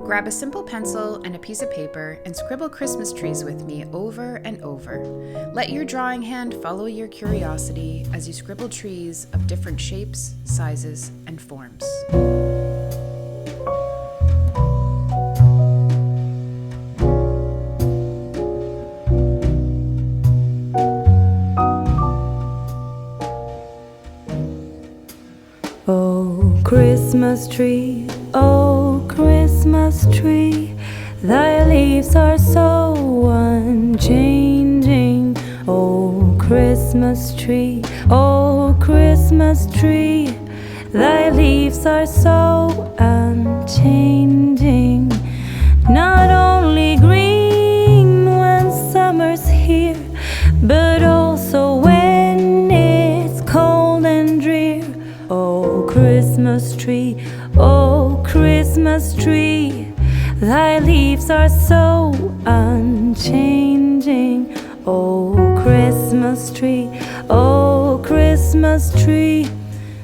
Grab a simple pencil and a piece of paper and scribble Christmas trees with me over and over. Let your drawing hand follow your curiosity as you scribble trees of different shapes, sizes, and forms. Oh, Christmas tree, oh, Christmas tree, thy leaves are so unchanging. Oh, Christmas tree, thy leaves are so unchanging. Not only green when summer's here, but also when it's cold and drear. Oh, Christmas tree, thy leaves are so unchanging. Oh, Christmas tree,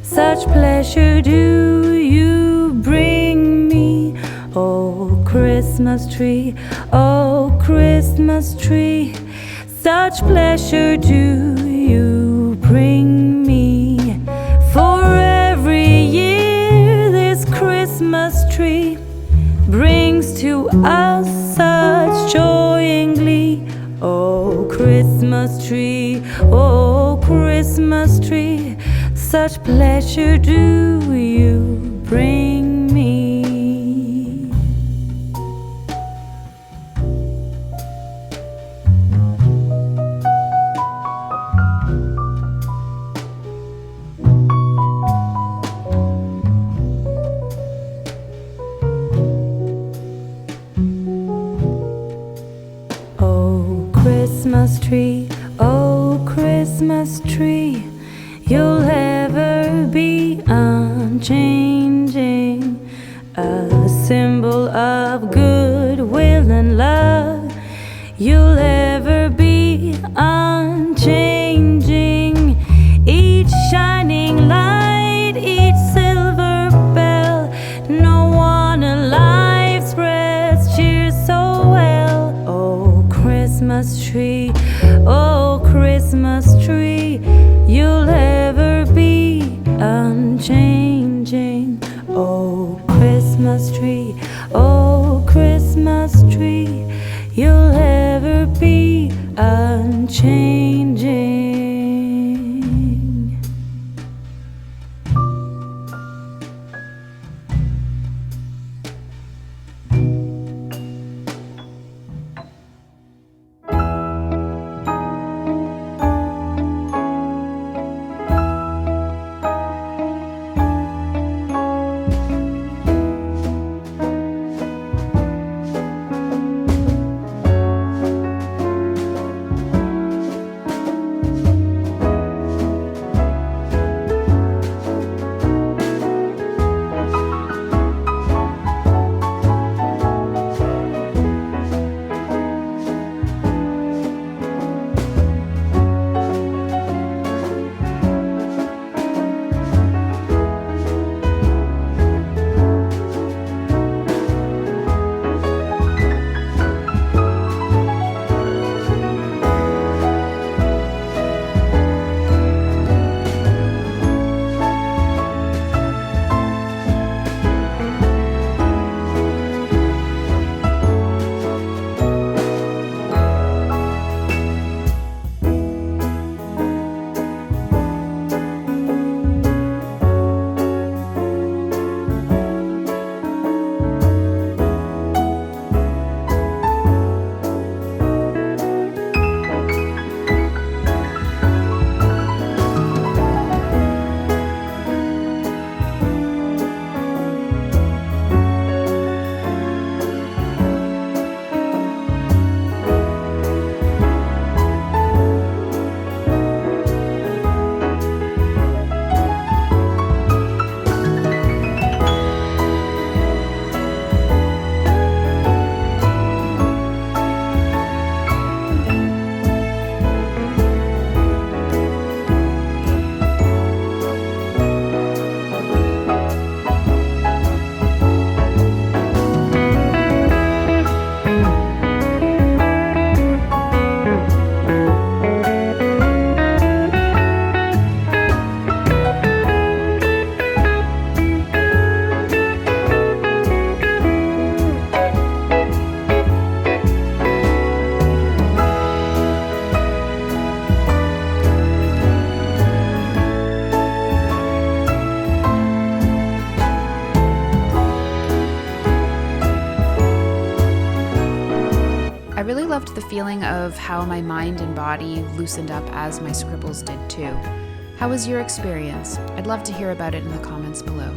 such pleasure do you bring me. Oh, Christmas tree, such pleasure do you bring me. For every year this Christmas tree brings to us such joy and glee. Oh, Christmas tree, such pleasure do you bring me. Oh, Christmas tree, you'll ever be unchanging, a symbol of goodwill and love. You'll ever be unchanging, each shining light, each silver bell. No one alive spreads cheer so well. Oh, Christmas tree, you'll ever be unchanging. Oh, Christmas tree, you'll ever be unchanging. really loved the feeling of how my mind and body loosened up as my scribbles did too. How was your experience? I'd love to hear about it in the comments below.